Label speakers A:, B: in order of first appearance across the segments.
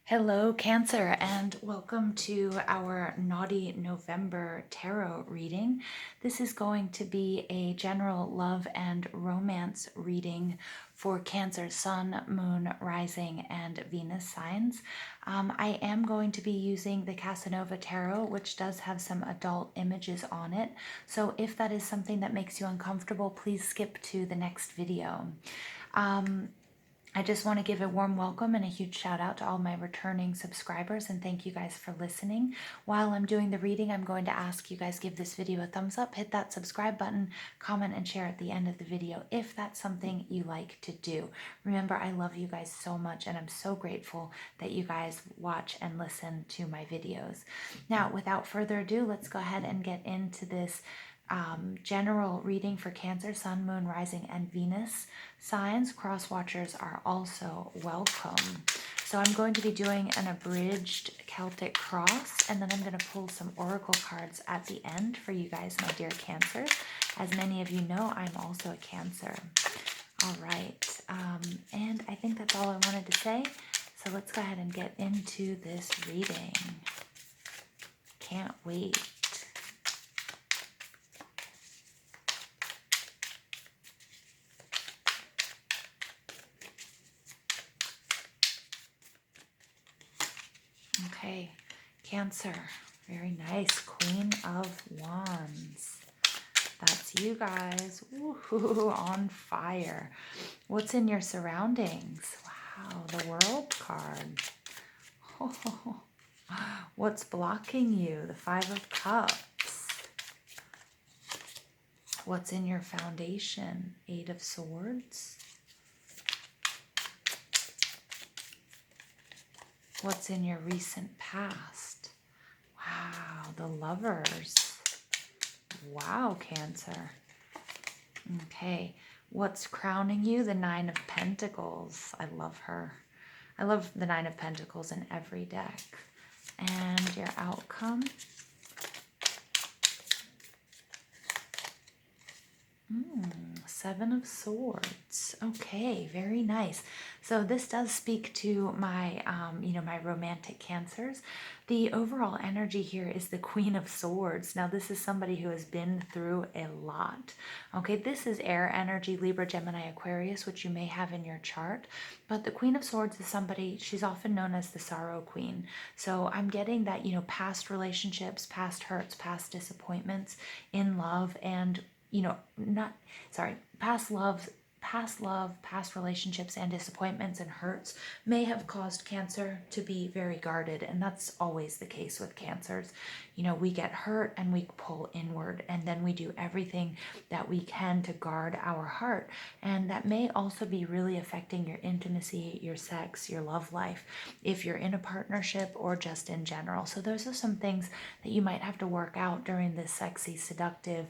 A: Hello, Cancer, and welcome to our Naughty November tarot reading. This is going to be a general love and romance reading for Cancer, Sun, Moon, Rising, and Venus signs. I am going to be using the Casanova Tarot, which does have some adult images on it. So if that is something that makes you uncomfortable, please skip to the next video. I just want to give a warm welcome and a huge shout out to all my returning subscribers, and thank you guys for listening. While I'm doing the reading, I'm going to ask you guys give this video a thumbs up, hit that subscribe button, comment and share at the end of the video if that's something you like to do. Remember, I love you guys so much and I'm so grateful that you guys watch and listen to my videos. Now, without further ado, let's go ahead and get into this general reading for Cancer, Sun, Moon, Rising, and Venus signs. Cross watchers are also welcome. So I'm going to be doing an abridged Celtic cross, and then I'm going to pull some oracle cards at the end for you guys, my dear Cancers. As many of you know, I'm also a Cancer. All right, and I think that's all I wanted to say. So let's go ahead and get into this reading. Can't wait. Okay, Cancer, very nice. Queen of Wands. That's you guys. Woohoo, on fire. What's in your surroundings? Wow, the World card. Oh, what's blocking you? The Five of Cups. What's in your foundation? Eight of Swords. What's in your recent past? Wow, the Lovers. Wow, Cancer. Okay, what's crowning you? The Nine of Pentacles. I love her. I love the Nine of Pentacles in every deck. And your outcome? Seven of Swords. Okay, very nice. So this does speak to my, my romantic Cancers. The overall energy here is the Queen of Swords. Now, this is somebody who has been through a lot. Okay, this is air energy, Libra, Gemini, Aquarius, which you may have in your chart. But the Queen of Swords is somebody, she's often known as the Sorrow Queen. So I'm getting that, past relationships, past hurts, past disappointments in love, and past love, past relationships and disappointments and hurts may have caused Cancer to be very guarded. And that's always the case with Cancers. We get hurt and we pull inward, and then we do everything that we can to guard our heart. And that may also be really affecting your intimacy, your sex, your love life, if you're in a partnership or just in general. So those are some things that you might have to work out during this sexy, seductive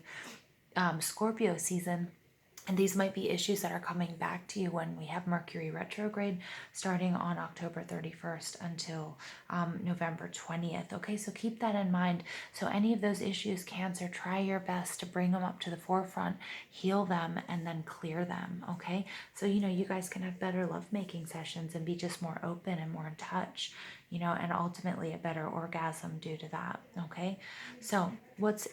A: Scorpio season. And these might be issues that are coming back to you when we have Mercury retrograde starting on October 31st until November 20th. Okay, so keep that in mind. So any of those issues, Cancer, try your best to bring them up to the forefront, heal them, and then clear them. Okay, so you guys can have better lovemaking sessions and be just more open and more in touch, and ultimately a better orgasm due to that. Okay, so what's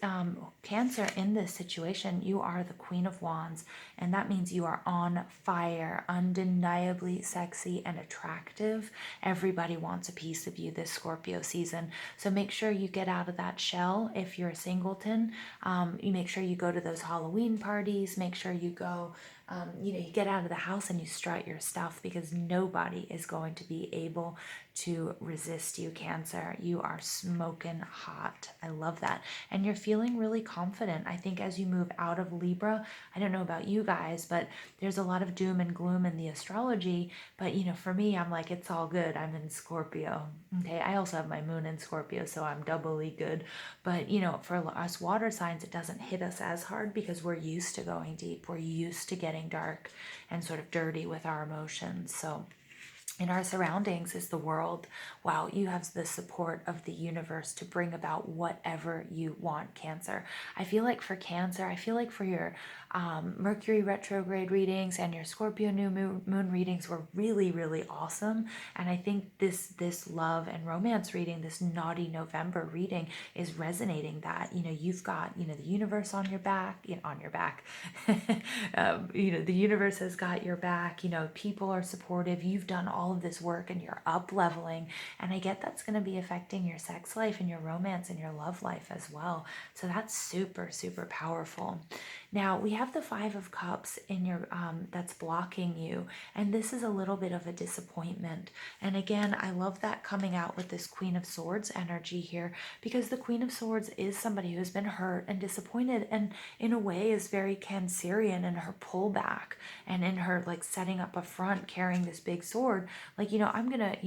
A: Cancer in this situation? You are the Queen of Wands, and that means you are on fire, undeniably sexy and attractive. Everybody wants a piece of you this Scorpio season. So make sure you get out of that shell if you're a singleton. You make sure you go to those Halloween parties. Make sure you go, you get out of the house and you strut your stuff, because nobody is going to be able to resist you, Cancer. You are smoking hot. I love that. And you're feeling really confident. I think as you move out of Libra, I don't know about you guys, but there's a lot of doom and gloom in the astrology. But, for me, I'm like, it's all good. I'm in Scorpio. Okay. I also have my moon in Scorpio, so I'm doubly good. But, for us water signs, it doesn't hit us as hard because we're used to going deep. We're used to getting dark and sort of dirty with our emotions. So in our surroundings is the world. Wow, you have the support of the universe to bring about whatever you want, Cancer. I feel like for Cancer, I feel like for your Mercury retrograde readings and your Scorpio new moon readings were really, really awesome. And I think this love and romance reading, this naughty November reading, is resonating that, you've got, the universe on your back, on your back. The universe has got your back, people are supportive. You've done all of this work and you're up leveling. And I get that's going to be affecting your sex life and your romance and your love life as well. So that's super, super powerful. Now we have the Five of Cups in your that's blocking you, and this is a little bit of a disappointment. And again, I love that coming out with this Queen of Swords energy here, because the Queen of Swords is somebody who's been hurt and disappointed, and in a way is very Cancerian in her pullback and in her like setting up a front, carrying this big sword. Like, I'm gonna,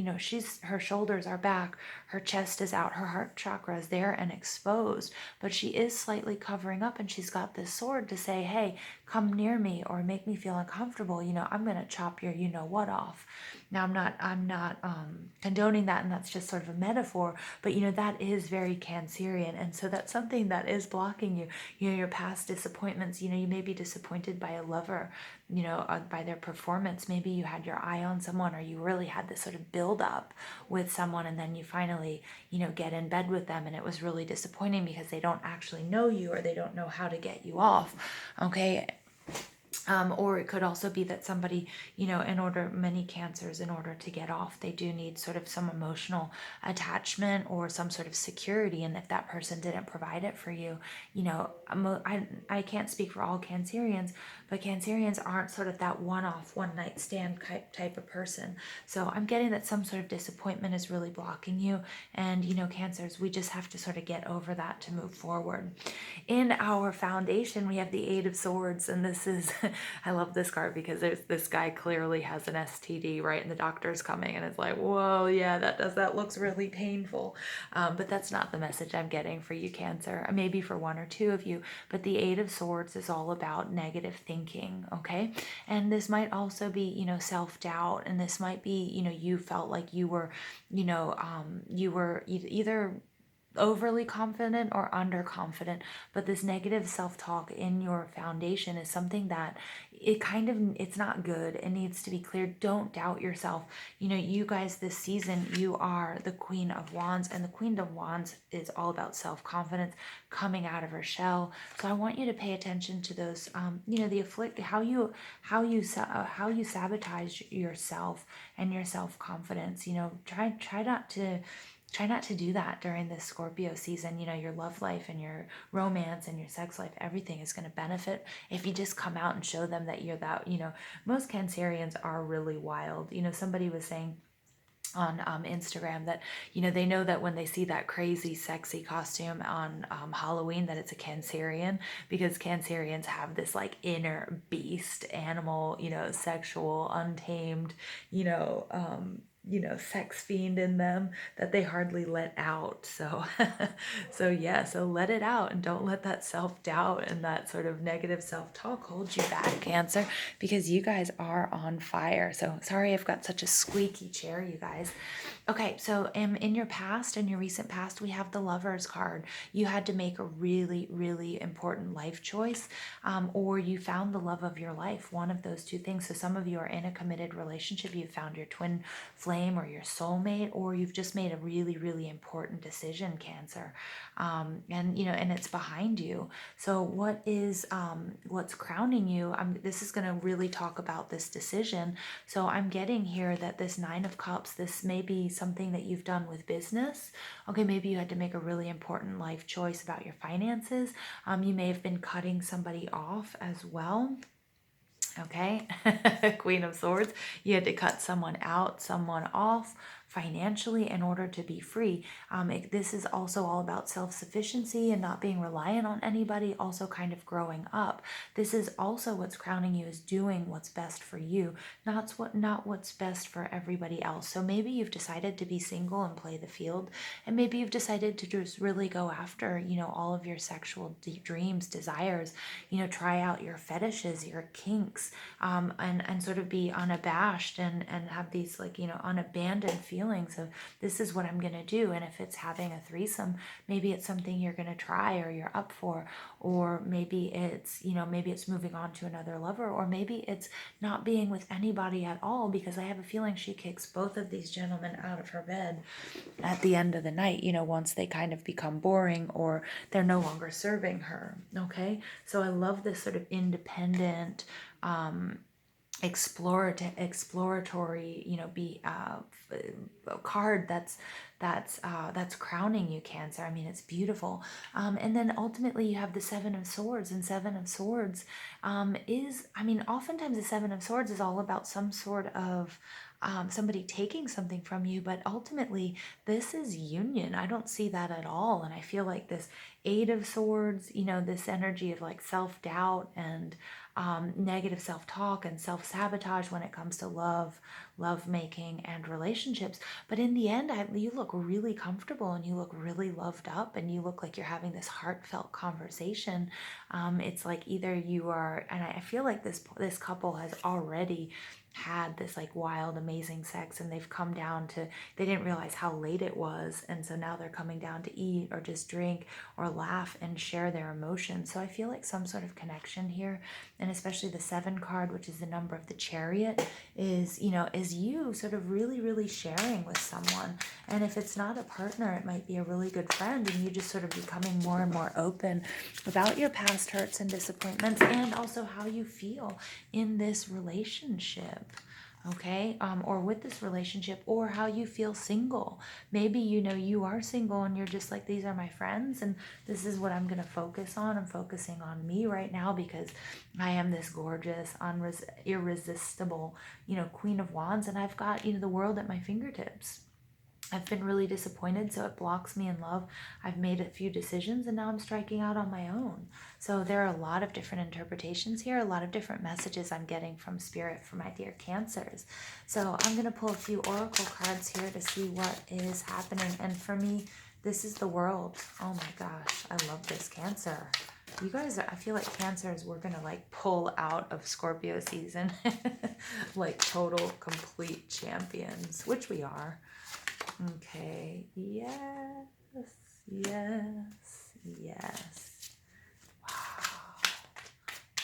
A: her shoulders are back, her chest is out, her heart chakra is there and exposed, but she is slightly covering up, and she's got this sword to say, hey, come near me or make me feel uncomfortable. I'm going to chop your what off. Now I'm not condoning that, and that's just sort of a metaphor, but that is very Cancerian, and so that's something that is blocking you. Your past disappointments. You may be disappointed by a lover, by their performance. Maybe you had your eye on someone, or you really had this sort of build up with someone, and then you finally, get in bed with them, and it was really disappointing because they don't actually know you, or they don't know how to get you off. Okay. Or it could also be that somebody, many Cancers, in order to get off, they do need sort of some emotional attachment or some sort of security. And if that person didn't provide it for you, I can't speak for all Cancerians, but Cancerians aren't sort of that one-off, one-night stand type of person. So I'm getting that some sort of disappointment is really blocking you. And, Cancers, we just have to sort of get over that to move forward. In our foundation, we have the Eight of Swords, and this is, I love this card because this guy clearly has an STD, right? And the doctor's coming, and it's like, whoa, yeah, that looks really painful. But that's not the message I'm getting for you, Cancer. Maybe for one or two of you, but the Eight of Swords is all about negative thinking, okay? And this might also be, self-doubt, and this might be, you felt like you were, you were either overly confident or underconfident, but this negative self-talk in your foundation is something that it's not good. It needs to be cleared. Don't doubt yourself. You guys, this season, you are the Queen of Wands, and the Queen of Wands is all about self-confidence, coming out of her shell. So I want you to pay attention to those, how you sabotage yourself and your self-confidence. Try not to do that during this Scorpio season. Your love life and your romance and your sex life, everything is going to benefit if you just come out and show them that you're that. Most Cancerians are really wild. Somebody was saying on Instagram that they know that when they see that crazy sexy costume on Halloween, that it's a Cancerian, because Cancerians have this like inner beast animal, sexual, untamed, sex fiend in them that they hardly let out. So so let it out, and don't let that self-doubt and that sort of negative self-talk hold you back, Cancer, because you guys are on fire. So sorry I've got such a squeaky chair, you guys. Okay, so in your past, in your recent past, we have the Lovers card. You had to make a really, really important life choice, or you found the love of your life, one of those two things. So some of you are in a committed relationship. You found your twin flame or your soulmate, or you've just made a really, really important decision, Cancer. And it's behind you. So what's crowning you? This is going to really talk about this decision. So I'm getting here that this Nine of Cups, this may be something that you've done with business. Okay, maybe you had to make a really important life choice about your finances. You may have been cutting somebody off as well. Okay, Queen of Swords, you had to cut someone out, someone off financially in order to be free. This is also all about self-sufficiency and not being reliant on anybody, also kind of growing up. This is also what's crowning you, is doing what's best for you, not what's best for everybody else. So maybe you've decided to be single and play the field, and maybe you've decided to just really go after, all of your sexual dreams, desires, try out your fetishes, your kinks, kicks, and sort of be unabashed and have these like, unabandoned feelings of this is what I'm going to do. And if it's having a threesome, maybe it's something you're going to try or you're up for, or maybe it's, maybe it's moving on to another lover, or maybe it's not being with anybody at all, because I have a feeling she kicks both of these gentlemen out of her bed at the end of the night, once they kind of become boring or they're no longer serving her. Okay. So I love this sort of independent, exploratory, card that's crowning you, Cancer. I mean, it's beautiful. And then ultimately you have the Seven of Swords, and Seven of Swords oftentimes the Seven of Swords is all about some sort of somebody taking something from you, but ultimately this is union. I don't see that at all. And I feel like this Eight of Swords, this energy of like self-doubt and negative self-talk and self-sabotage when it comes to love making and relationships. But in the end, you look really comfortable and you look really loved up and you look like you're having this heartfelt conversation. It's like either you are, and I feel like this couple has already had this like wild amazing sex, and they've come down to, they didn't realize how late it was, and so now they're coming down to eat or just drink or laugh and share their emotions. So I feel like some sort of connection here, and especially the 7 card, which is the number of the Chariot, is you sort of really sharing with someone. And if it's not a partner, it might be a really good friend, and you just sort of becoming more and more open about your past hurts and disappointments, and also how you feel in this relationship. Okay, or with this relationship, or how you feel single. Maybe you are single and you're just like, these are my friends and this is what I'm going to focus on. I'm focusing on me right now because I am this gorgeous, irresistible, Queen of Wands, and I've got the world at my fingertips. I've been really disappointed, so it blocks me in love. I've made a few decisions and now I'm striking out on my own. So there are a lot of different interpretations here, a lot of different messages I'm getting from Spirit for my dear Cancers. So I'm going to pull a few oracle cards here to see what is happening. And for me, this is the World. Oh my gosh, I love this, Cancer. You guys I feel like Cancers, we're going to like pull out of Scorpio season like total complete champions, which we are. Okay, yes. Wow.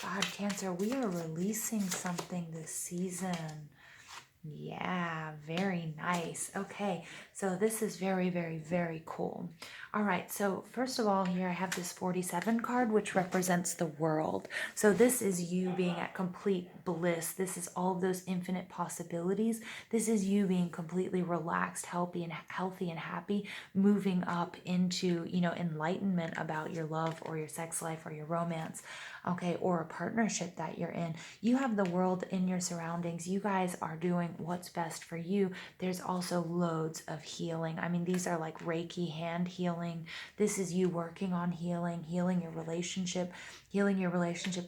A: God, Cancer, we are releasing something this season. Yeah, very nice. Okay, so this is very cool. All right, so first of all, here I have this 47 card, which represents the world. So this is you being at complete bliss. This is all of those infinite possibilities. This is you being completely relaxed, healthy and happy, moving up into, enlightenment about your love or your sex life or your romance. Okay, or a partnership that you're in. You have the world in your surroundings. You guys are doing what's best for you. There's also loads of healing. I mean, these are like Reiki hand healing. This is you working on healing your relationship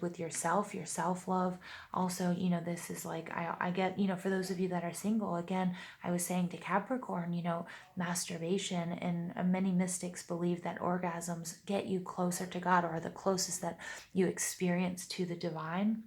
A: with yourself, your self-love. Also, this is like, I get, for those of you that are single, again, I was saying to Capricorn, masturbation, and many mystics believe that orgasms get you closer to God, or are the closest that you experience to the divine.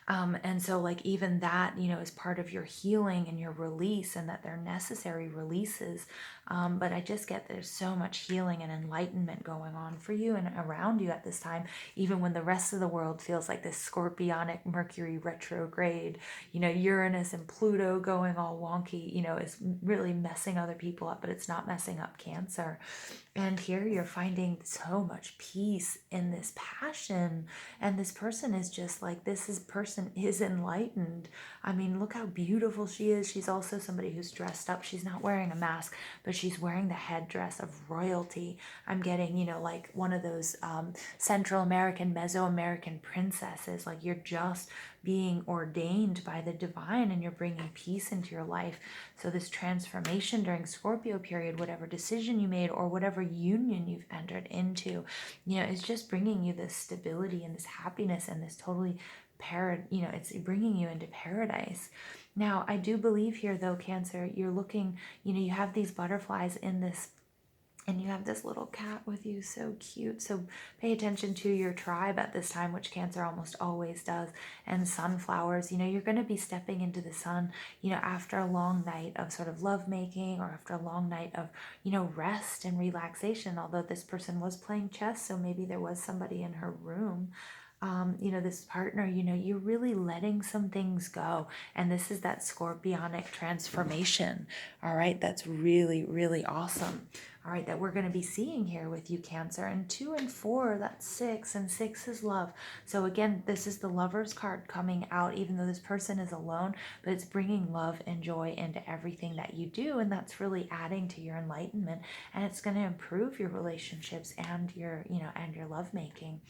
A: And so like even that, is part of your healing and your release, and that they're necessary releases. But I just get there's so much healing and enlightenment going on for you and around you at this time, even when the rest of the world feels like this scorpionic Mercury retrograde, Uranus and Pluto going all wonky, is really messing other people up, but it's not messing up Cancer. And here you're finding so much peace in this passion. And this person is just like, person is enlightened. I mean, look how beautiful she is. She's also somebody who's dressed up. She's not wearing a mask, but she's wearing the headdress of royalty. I'm getting, like one of those Central American, Mesoamerican princesses. Like you're just being ordained by the divine and you're bringing peace into your life. So this transformation during Scorpio period, whatever decision you made or whatever union you've entered into, is just bringing you this stability and this happiness and this totally it's bringing you into paradise. Now, I do believe here though, Cancer, you're looking, you have these butterflies in this And you have this little cat with you, so cute. So pay attention to your tribe at this time, which Cancer almost always does. And sunflowers, you're going to be stepping into the sun, after a long night of sort of lovemaking, or after a long night of, rest and relaxation. Although this person was playing chess, so maybe there was somebody in her room. This partner, you're really letting some things go. And this is that scorpionic transformation. All right. That's really, really awesome. All right, that we're going to be seeing here with you, Cancer. And 2 and 4, that's 6, and 6 is love. So again, this is the Lover's card coming out, even though this person is alone, but it's bringing love and joy into everything that you do, and that's really adding to your enlightenment, and it's going to improve your relationships and your, and your lovemaking.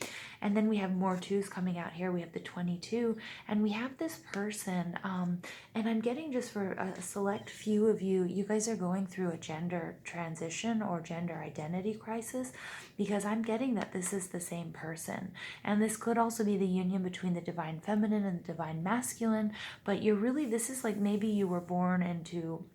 A: And then we have more 2s coming out here. We have the 22, and we have this person, and I'm getting, just for a select few of you, you guys are going through a gender transition or gender identity crisis, because I'm getting that this is the same person. And this could also be the union between the divine feminine and the divine masculine, but this is like maybe you were born into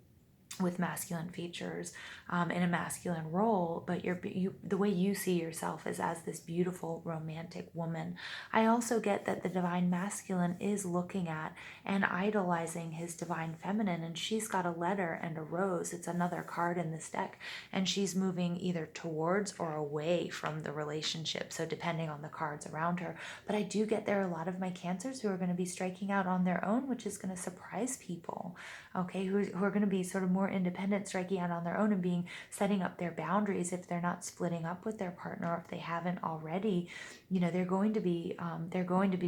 A: with masculine features, in a masculine role, but the way you see yourself is as this beautiful romantic woman. I also get that the divine masculine is looking at and idolizing his divine feminine, and she's got a letter and a rose. It's another card in this deck, and she's moving either towards or away from the relationship, so depending on the cards around her. But I do get there are a lot of my Cancers who are going to be striking out on their own, which is going to surprise people, okay, who are going to be sort of more independent, striking out on their own, and setting up their boundaries if they're not splitting up with their partner, or if they haven't already. They're going to be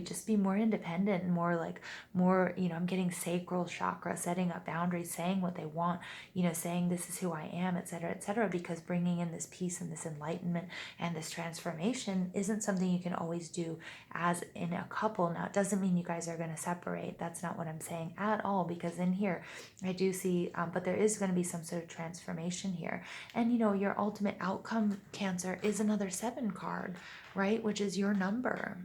A: just be more independent and more, I'm getting sacral chakra, setting up boundaries, saying what they want, saying this is who I am, etc., because bringing in this peace and this enlightenment and this transformation isn't something you can always do as in a couple. Now, it doesn't mean you guys are going to separate. That's not what I'm saying at all, because in here I do see, but there is going to be some sort of transformation here. And your ultimate outcome, Cancer, is another 7 card, right? Which is your number.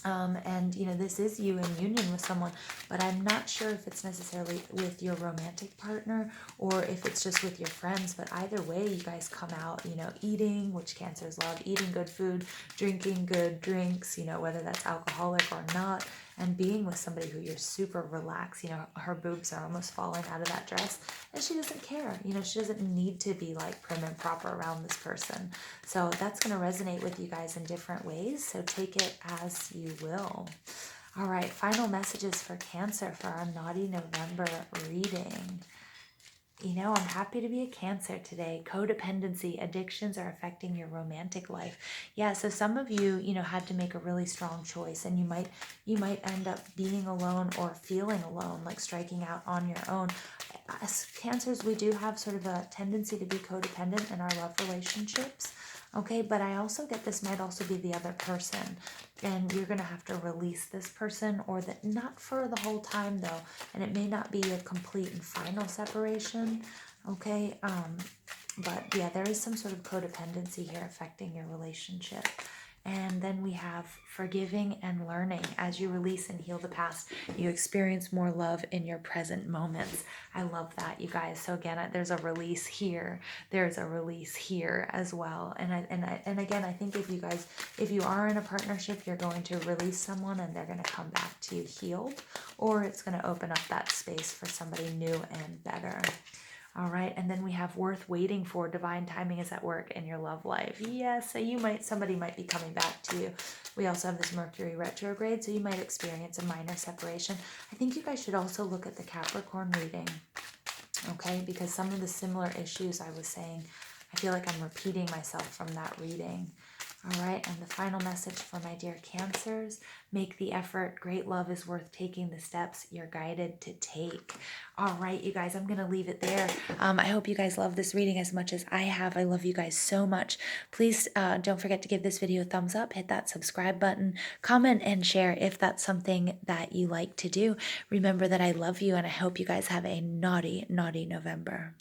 A: And this is you in union with someone, but I'm not sure if it's necessarily with your romantic partner or if it's just with your friends. But either way, you guys come out, eating, which Cancers love, eating good food, drinking good drinks, whether that's alcoholic or not, and being with somebody who you're super relaxed. Her boobs are almost falling out of that dress, and she doesn't care. She doesn't need to be like prim and proper around this person. So that's going to resonate with you guys in different ways. So take it as you will. All right, final messages for Cancer for our Naughty November reading. I'm happy to be a Cancer today. Codependency, addictions are affecting your romantic life. Yeah, so some of you, had to make a really strong choice, and you might end up being alone or feeling alone, like striking out on your own. As Cancers, we do have sort of a tendency to be codependent in our love relationships. Okay, but I also get this might also be the other person, and you're going to have to release this person, or that not for the whole time though, and it may not be a complete and final separation, okay, but yeah, there is some sort of codependency here affecting your relationship. And then we have forgiving and learning. As you release and heal the past, you experience more love in your present moments. I love that, you guys. So again, there's a release here. There's a release here as well. And again, I think if you are in a partnership, you're going to release someone and they're going to come back to you healed, or it's going to open up that space for somebody new and better. All right, and then we have worth waiting for. Divine timing is at work in your love life. Yes, so somebody might be coming back to you. We also have this Mercury retrograde, so you might experience a minor separation. I think you guys should also look at the Capricorn reading, okay? Because some of the similar issues I was saying, I feel like I'm repeating myself from that reading. All right, and the final message for my dear Cancers: make the effort. Great love is worth taking the steps you're guided to take. All right, you guys, I'm going to leave it there. I hope you guys love this reading as much as I have. I love you guys so much. Please don't forget to give this video a thumbs up, hit that subscribe button, comment and share if that's something that you like to do. Remember that I love you, and I hope you guys have a naughty, naughty November.